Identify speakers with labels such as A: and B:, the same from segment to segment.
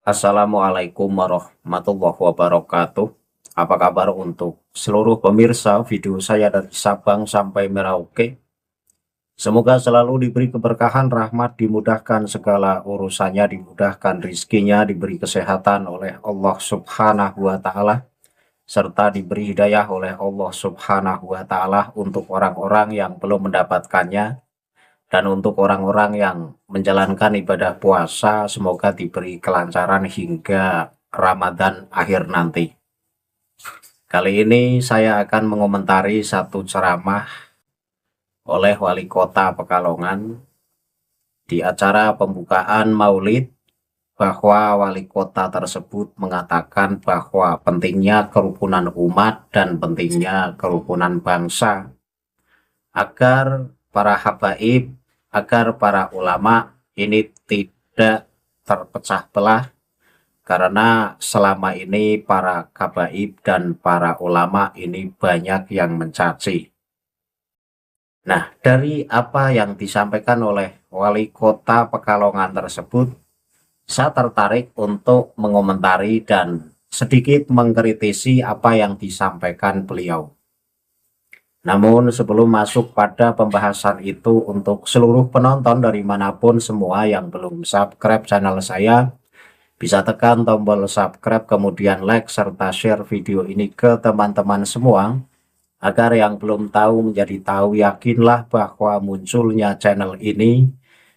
A: Assalamualaikum warahmatullahi wabarakatuh. Apa kabar untuk seluruh pemirsa video saya dari Sabang sampai Merauke? Semoga selalu diberi keberkahan, rahmat, dimudahkan segala urusannya, dimudahkan rizkinya, diberi kesehatan oleh Allah Subhanahu wa Ta'ala, serta diberi hidayah oleh Allah Subhanahu wa Ta'ala untuk orang-orang yang belum mendapatkannya. Dan untuk orang-orang yang menjalankan ibadah puasa, semoga diberi kelancaran hingga Ramadan akhir nanti. Kali ini saya akan mengomentari satu ceramah oleh Wali Kota Pekalongan di acara pembukaan Maulid, bahwa Wali Kota tersebut mengatakan bahwa pentingnya kerukunan umat dan pentingnya kerukunan bangsa, agar para habaib, agar para ulama ini tidak terpecah belah, karena selama ini para habaib dan para ulama ini banyak yang mencaci. Nah, dari apa yang disampaikan oleh Wali Kota Pekalongan tersebut, saya tertarik untuk mengomentari dan sedikit mengkritisi apa yang disampaikan beliau. Namun sebelum masuk pada pembahasan itu, untuk seluruh penonton dari manapun semua yang belum subscribe channel saya, bisa tekan tombol subscribe, kemudian like serta share video ini ke teman-teman semua, agar yang belum tahu menjadi tahu. Yakinlah bahwa munculnya channel ini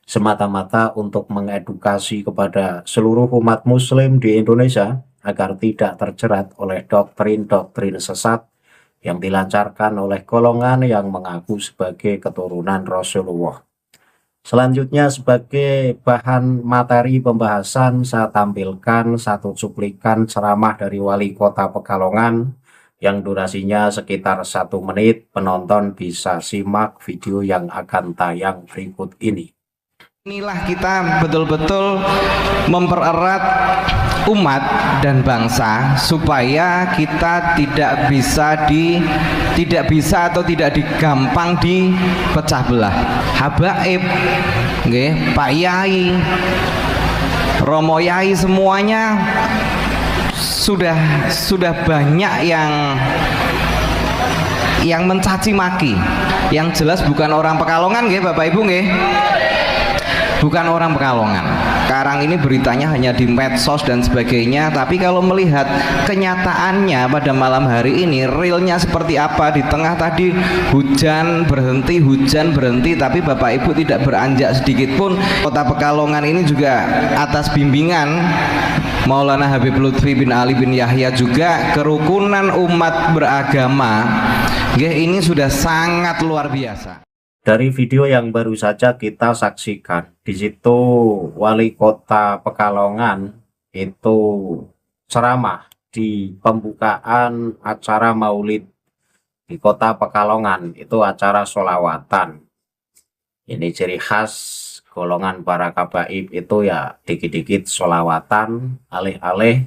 A: semata-mata untuk mengedukasi kepada seluruh umat muslim di Indonesia, agar tidak terjerat oleh doktrin-doktrin sesat yang dilancarkan oleh golongan yang mengaku sebagai keturunan Rasulullah. Selanjutnya, sebagai bahan materi pembahasan, saya tampilkan satu cuplikan ceramah dari Wali Kota Pekalongan yang durasinya sekitar 1 menit. Penonton bisa simak video yang akan tayang berikut ini.
B: Inilah kita betul-betul mempererat umat dan bangsa supaya kita tidak bisa atau tidak digampang dipecah belah. Habaib, nggih, Pak Yai, Romo Yai, semuanya sudah banyak yang mencaci maki. Yang jelas bukan orang Pekalongan, nggih, Bapak Ibu, nggih. Bukan orang Pekalongan. Sekarang ini beritanya hanya di medsos dan sebagainya, tapi kalau melihat kenyataannya pada malam hari ini, realnya seperti apa. Di tengah tadi hujan berhenti, tapi Bapak Ibu tidak beranjak sedikit pun. Kota Pekalongan ini juga atas bimbingan Maulana Habib Lutfi bin Ali bin Yahya, juga kerukunan umat beragama, ini sudah sangat luar biasa.
A: Dari video yang baru saja kita saksikan, di situ Wali Kota Pekalongan itu ceramah di pembukaan acara Maulid di Kota Pekalongan, itu acara sholawatan. Ini ciri khas golongan para kabaib itu, ya dikit-dikit sholawatan, alih-alih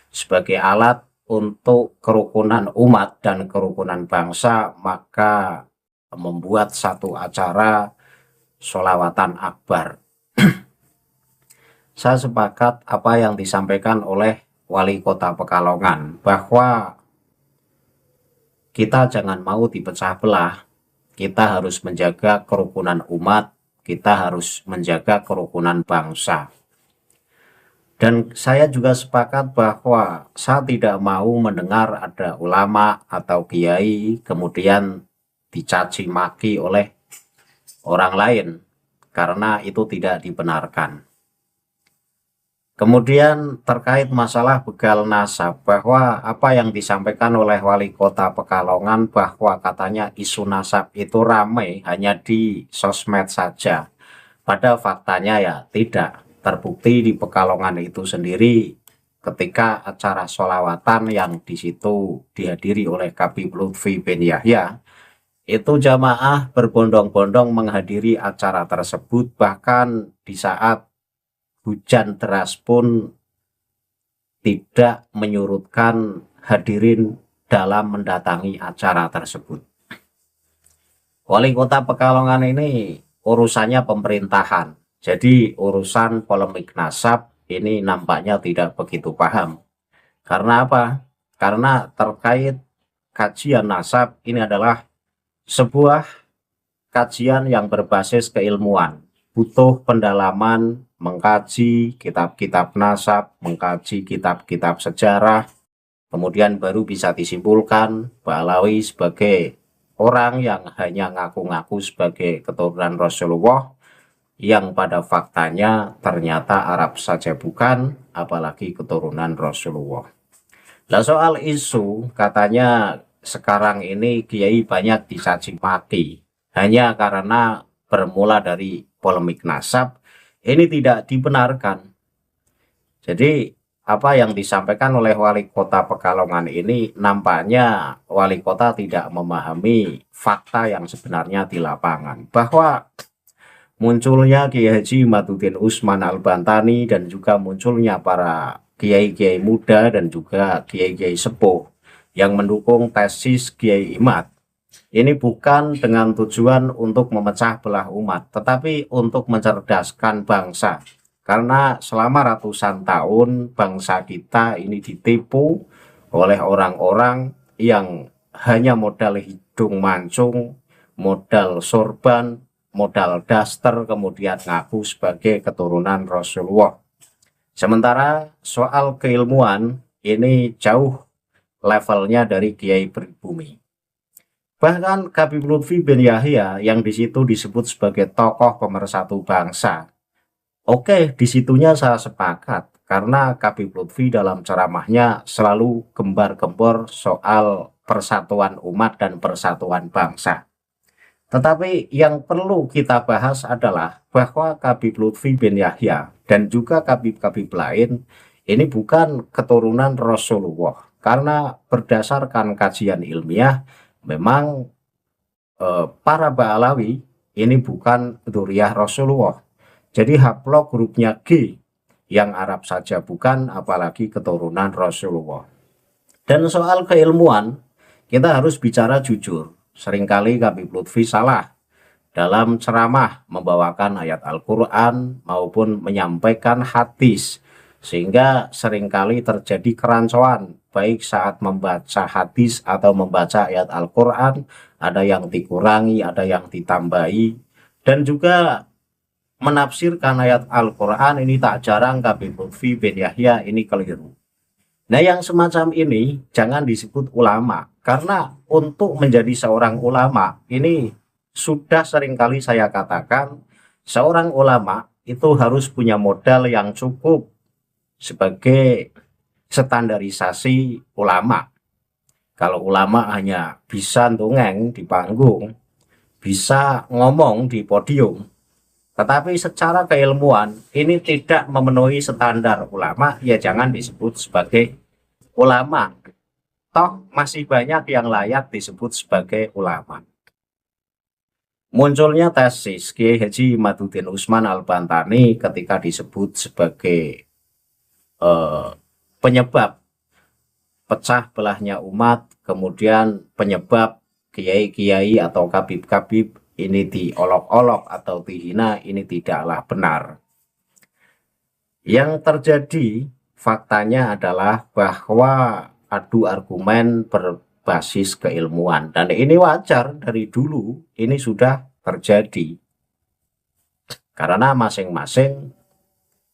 A: sebagai alat untuk kerukunan umat dan kerukunan bangsa, maka membuat satu acara sholawatan akbar. Saya sepakat apa yang disampaikan oleh Wali Kota Pekalongan, bahwa kita jangan mau dipecah belah. Kita harus menjaga kerukunan umat, kita harus menjaga kerukunan bangsa. Dan saya juga sepakat bahwa saya tidak mau mendengar ada ulama atau kiai kemudian dicaci maki oleh orang lain, karena itu tidak dibenarkan. Kemudian terkait masalah begal nasab, bahwa apa yang disampaikan oleh Wali Kota Pekalongan, bahwa katanya isu nasab itu ramai hanya di sosmed saja. Pada faktanya ya tidak. Terbukti di Pekalongan itu sendiri, ketika acara sholawatan yang di situ dihadiri oleh Habib Lutfi bin Yahya, itu jamaah berbondong-bondong menghadiri acara tersebut. Bahkan di saat hujan deras pun tidak menyurutkan hadirin dalam mendatangi acara tersebut. Wali Kota Pekalongan ini urusannya pemerintahan, jadi urusan polemik nasab ini nampaknya tidak begitu paham. Karena apa? Karena terkait kajian nasab ini adalah sebuah kajian yang berbasis keilmuan. Butuh pendalaman, mengkaji kitab-kitab nasab, mengkaji kitab-kitab sejarah, kemudian baru bisa disimpulkan Ba'alawi sebagai orang yang hanya ngaku-ngaku sebagai keturunan Rasulullah, yang pada faktanya ternyata Arab saja bukan, apalagi keturunan Rasulullah. Nah, soal isu katanya sekarang ini kiai banyak dicaci maki hanya karena bermula dari polemik nasab, ini tidak dibenarkan. Jadi apa yang disampaikan oleh wali kota Pekalongan ini nampaknya wali kota tidak memahami fakta yang sebenarnya di lapangan, bahwa munculnya Kiai Haji Imaduddin Usman Al-Bantani dan juga munculnya para kiai-kiai muda dan juga kiai-kiai sepuh yang mendukung tesis Kiai Imad ini bukan dengan tujuan untuk memecah belah umat, tetapi untuk mencerdaskan bangsa. Karena selama ratusan tahun bangsa kita ini ditipu oleh orang-orang yang hanya modal hidung mancung, modal sorban, modal daster, kemudian ngaku sebagai keturunan Rasulullah. Sementara soal keilmuan ini jauh levelnya dari kiai pribumi. Bahkan Habib Lutfi bin Yahya yang di situ disebut sebagai tokoh pemersatu bangsa. Oke, disitunya saya sepakat karena Habib Lutfi dalam ceramahnya selalu gembar-gembor soal persatuan umat dan persatuan bangsa. Tetapi yang perlu kita bahas adalah bahwa Habib Lutfi bin Yahya dan juga Habib-Habib lain ini bukan keturunan Rasulullah. Karena berdasarkan kajian ilmiah memang para Ba'alawi ini bukan dzurriyyah Rasulullah. Jadi haplog grupnya G yang Arab saja bukan, apalagi keturunan Rasulullah. Dan soal keilmuan kita harus bicara jujur. Seringkali Habib Lutfi salah dalam ceramah membawakan ayat Al-Quran maupun menyampaikan hadis, sehingga seringkali terjadi kerancuan baik saat membaca hadis atau membaca ayat Al-Quran, ada yang dikurangi, ada yang ditambahi, dan juga menafsirkan ayat Al-Quran ini tak jarang Habib Lutfi bin Yahya ini keliru. Nah, yang semacam ini jangan disebut ulama, karena untuk menjadi seorang ulama ini sudah seringkali saya katakan, seorang ulama itu harus punya modal yang cukup sebagai standarisasi ulama. Kalau ulama hanya bisa dongeng di panggung, bisa ngomong di podium, tetapi secara keilmuan ini tidak memenuhi standar ulama, ya jangan disebut sebagai ulama. Toh masih banyak yang layak disebut sebagai ulama. Munculnya tesis Kiai Haji Imaduddin Usman Al-Bantani ketika disebut sebagai penyebab pecah belahnya umat, kemudian penyebab kiai-kiai atau kabib-kabib ini diolok-olok atau dihina, ini tidaklah benar. Yang terjadi faktanya adalah bahwa adu argumen berbasis keilmuan, dan ini wajar, dari dulu ini sudah terjadi karena masing-masing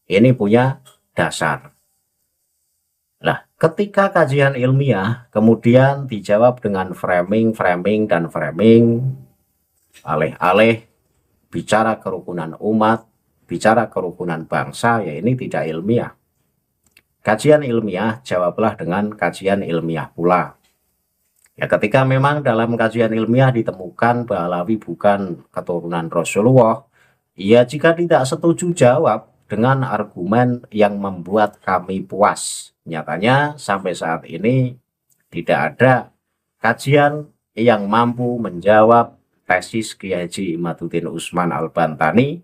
A: ini punya dasar. Nah, ketika kajian ilmiah kemudian dijawab dengan framing, alih-alih bicara kerukunan umat, bicara kerukunan bangsa, ya ini tidak ilmiah. Kajian ilmiah jawablah dengan kajian ilmiah pula. Ya, ketika memang dalam kajian ilmiah ditemukan Ba'alawi bukan keturunan Rasulullah, ya jika tidak setuju jawab dengan argumen yang membuat kami puas. Nyatanya sampai saat ini tidak ada kajian yang mampu menjawab tesis Kiai Haji Imaduddin Usman Al-Bantani.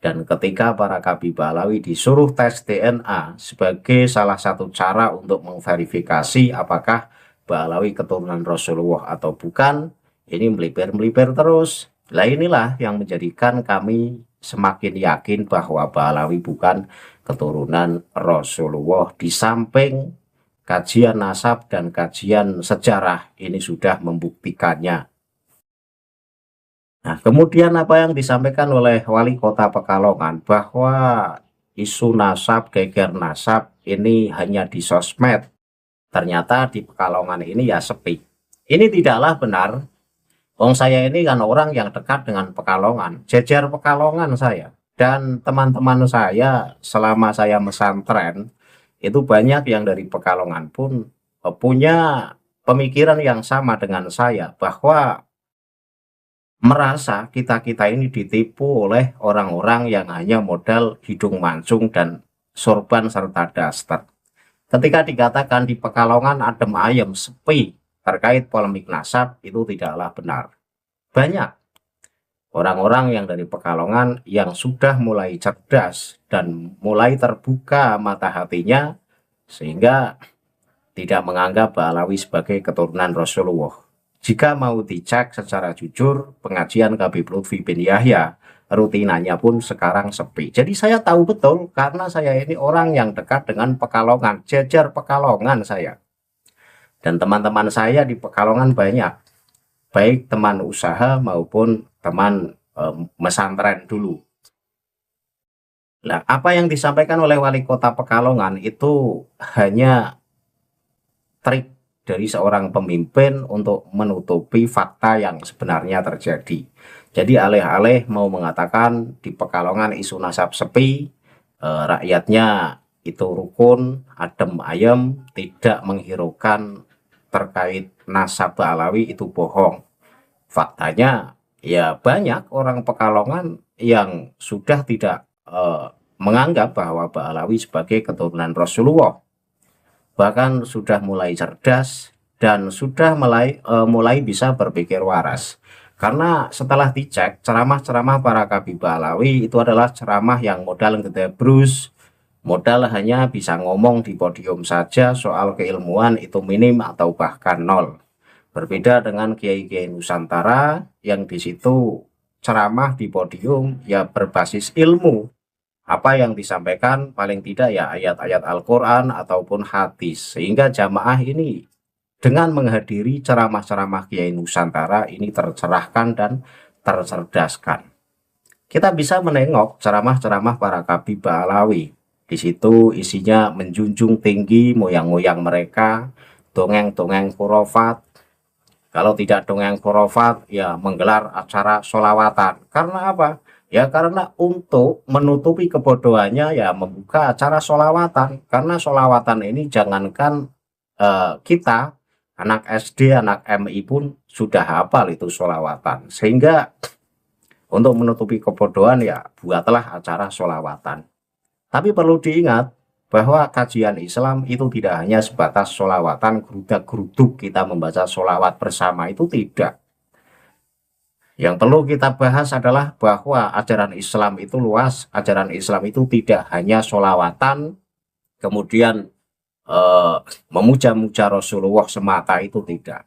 A: Dan ketika para kabib Ba'alawi disuruh tes DNA sebagai salah satu cara untuk memverifikasi apakah Ba'alawi keturunan Rasulullah atau bukan, ini melipir-melipir terus. Nah, inilah yang menjadikan kami semakin yakin bahwa Ba'alawi bukan keturunan Rasulullah. Di samping kajian nasab dan kajian sejarah ini sudah membuktikannya. Nah, kemudian apa yang disampaikan oleh Wali Kota Pekalongan bahwa isu nasab, geger nasab ini hanya di sosmed. Ternyata di Pekalongan ini ya sepi. Ini tidaklah benar. Wong saya ini kan orang yang dekat dengan Pekalongan, jejer Pekalongan saya. Dan teman-teman saya selama saya mesantren, itu banyak yang dari Pekalongan pun punya pemikiran yang sama dengan saya, bahwa merasa kita-kita ini ditipu oleh orang-orang yang hanya modal hidung mancung dan sorban serta daster. Ketika dikatakan di Pekalongan adem ayem, sepi terkait polemik nasab, itu tidaklah benar. Banyak orang-orang yang dari Pekalongan yang sudah mulai cerdas dan mulai terbuka mata hatinya, sehingga tidak menganggap Mbah Alawi sebagai keturunan Rasulullah. Jika mau dicek secara jujur, pengajian Habib Lutfi bin Yahya rutinannya pun sekarang sepi. Jadi saya tahu betul, karena saya ini orang yang dekat dengan Pekalongan, jejer Pekalongan saya. Dan teman-teman saya di Pekalongan banyak, baik teman usaha maupun teman mesantren dulu. Nah, apa yang disampaikan oleh Wali Kota Pekalongan itu hanya trik dari seorang pemimpin untuk menutupi fakta yang sebenarnya terjadi. Jadi alih-alih mau mengatakan di Pekalongan isu nasab sepi, rakyatnya itu rukun, adem ayem, tidak menghiraukan terkait nasab Mbah Alawi, itu bohong. Faktanya ya banyak orang Pekalongan yang sudah tidak menganggap bahwa Mbah Alawi sebagai keturunan Rasulullah. Bahkan sudah mulai cerdas dan sudah mulai bisa berpikir waras. Karena setelah dicek ceramah-ceramah para Habib Mbah Alawi itu adalah ceramah yang modal ngedebrus, modal hanya bisa ngomong di podium saja, soal keilmuan itu minim atau bahkan nol. Berbeda dengan kiai-kiai Nusantara yang di situ ceramah di podium ya berbasis ilmu. Apa yang disampaikan paling tidak ya ayat-ayat Al-Quran ataupun hadis, sehingga jamaah ini dengan menghadiri ceramah-ceramah Kiai Nusantara ini tercerahkan dan tercerdaskan. Kita bisa menengok ceramah-ceramah para Habib Mbah Alawi. Di situ isinya menjunjung tinggi moyang-moyang mereka, dongeng-dongeng khurafat. Kalau tidak dongeng khurafat ya menggelar acara sholawatan. Karena apa? Ya karena untuk menutupi kebodohannya ya membuka acara sholawatan. Karena sholawatan ini jangankan kita, anak SD, anak MI pun sudah hafal itu sholawatan. Sehingga untuk menutupi kebodohan ya buatlah acara sholawatan. Tapi perlu diingat bahwa kajian Islam itu tidak hanya sebatas sholawatan, gerudak-geruduk kita membaca sholawat bersama, itu tidak. Yang perlu kita bahas adalah bahwa ajaran Islam itu luas, ajaran Islam itu tidak hanya sholawatan, kemudian memuja-muja Rasulullah semata, itu tidak.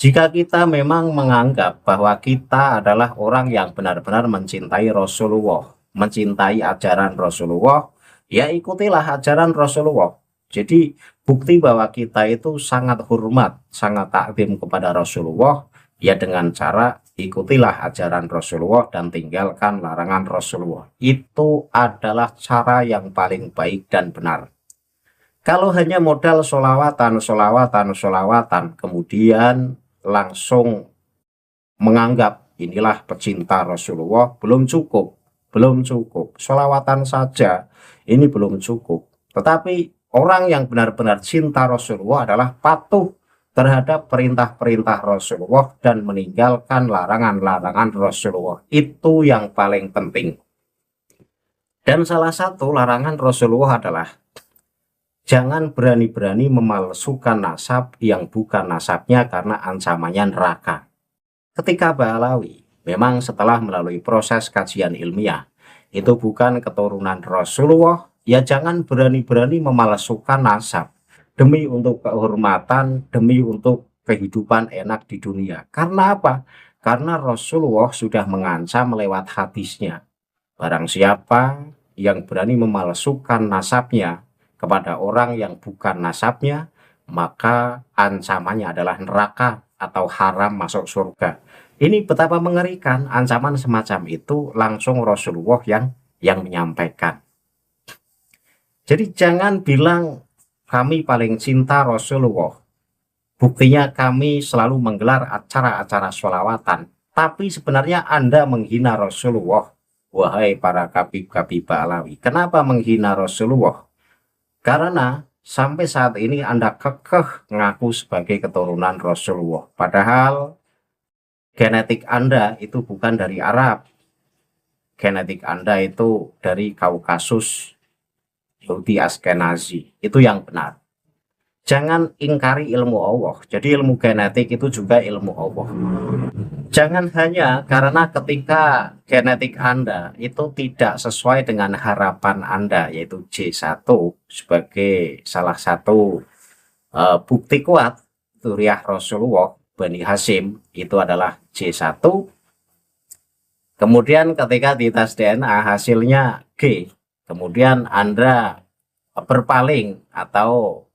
A: Jika kita memang menganggap bahwa kita adalah orang yang benar-benar mencintai Rasulullah, mencintai ajaran Rasulullah, ya ikutilah ajaran Rasulullah. Jadi bukti bahwa kita itu sangat hormat, sangat takzim kepada Rasulullah, ya dengan cara ikutilah ajaran Rasulullah dan tinggalkan larangan Rasulullah. Itu adalah cara yang paling baik dan benar. Kalau hanya modal sholawatan, kemudian langsung menganggap inilah pecinta Rasulullah, belum cukup. Sholawatan saja ini belum cukup. Tetapi orang yang benar-benar cinta Rasulullah adalah patuh terhadap perintah-perintah Rasulullah dan meninggalkan larangan-larangan Rasulullah. Itu yang paling penting. Dan salah satu larangan Rasulullah adalah jangan berani-berani memalsukan nasab yang bukan nasabnya karena ancamannya neraka. Ketika Mbah Alawi memang setelah melalui proses kajian ilmiah itu bukan keturunan Rasulullah, ya jangan berani-berani memalsukan nasab demi untuk kehormatan, demi untuk kehidupan enak di dunia. Karena apa? Karena Rasulullah sudah mengancam lewat hadisnya. Barang siapa yang berani memalsukan nasabnya kepada orang yang bukan nasabnya, maka ancamannya adalah neraka atau haram masuk surga. Ini betapa mengerikan, ancaman semacam itu langsung Rasulullah yang menyampaikan. Jadi jangan bilang kami paling cinta Rasulullah. Buktinya kami selalu menggelar acara-acara sholawatan. Tapi sebenarnya Anda menghina Rasulullah. Wahai para kabib-kabib Alawi. Kenapa menghina Rasulullah? Karena sampai saat ini Anda kekeh ngaku sebagai keturunan Rasulullah. Padahal genetik Anda itu bukan dari Arab. Genetik Anda itu dari Kaukasus, Yahudi Askenazi. Itu yang benar. Jangan ingkari ilmu Allah. Jadi ilmu genetik itu juga ilmu Allah. Jangan hanya karena ketika genetik Anda itu tidak sesuai dengan harapan Anda, yaitu J1 sebagai salah satu bukti kuat Zuriyah Rasulullah Bani Hashim itu adalah J1. Kemudian ketika dites DNA hasilnya G, kemudian Anda berpaling atau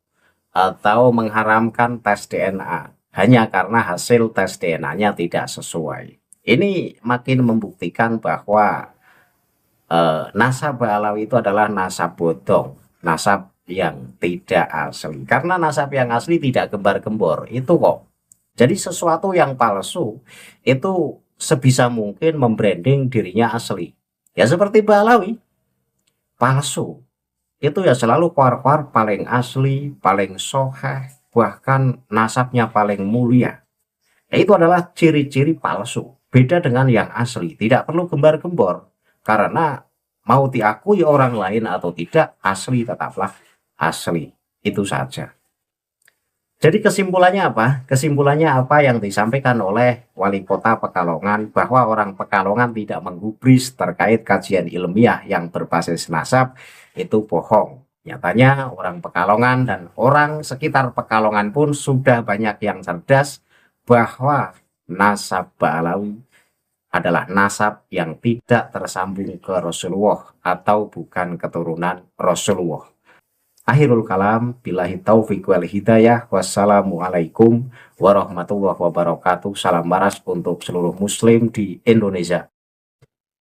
A: mengharamkan tes DNA hanya karena hasil tes DNA-nya tidak sesuai. Ini makin membuktikan bahwa nasab Alawi itu adalah nasab bodong, nasab yang tidak asli. Karena nasab yang asli tidak gembar-gembor, itu kok. Jadi sesuatu yang palsu itu sebisa mungkin membranding dirinya asli. Ya seperti Alawi, palsu. Itu ya selalu kuar-kuar paling asli, paling soheh, bahkan nasabnya paling mulia. Ya, itu adalah ciri-ciri palsu. Beda dengan yang asli, tidak perlu gembar-gembor. Karena mau diakui orang lain atau tidak, asli tetaplah asli. Itu saja. Jadi kesimpulannya apa? Kesimpulannya apa yang disampaikan oleh Wali Kota Pekalongan, bahwa orang Pekalongan tidak menggubris terkait kajian ilmiah yang berbasis nasab, itu bohong. Nyatanya orang Pekalongan dan orang sekitar Pekalongan pun sudah banyak yang cerdas bahwa nasab Alawi adalah nasab yang tidak tersambung ke Rasulullah atau bukan keturunan Rasulullah. Akhirul kalam, billahi taufiq wal hidayah. Wassalamualaikum warahmatullahi wabarakatuh. Salam waras untuk seluruh muslim di Indonesia.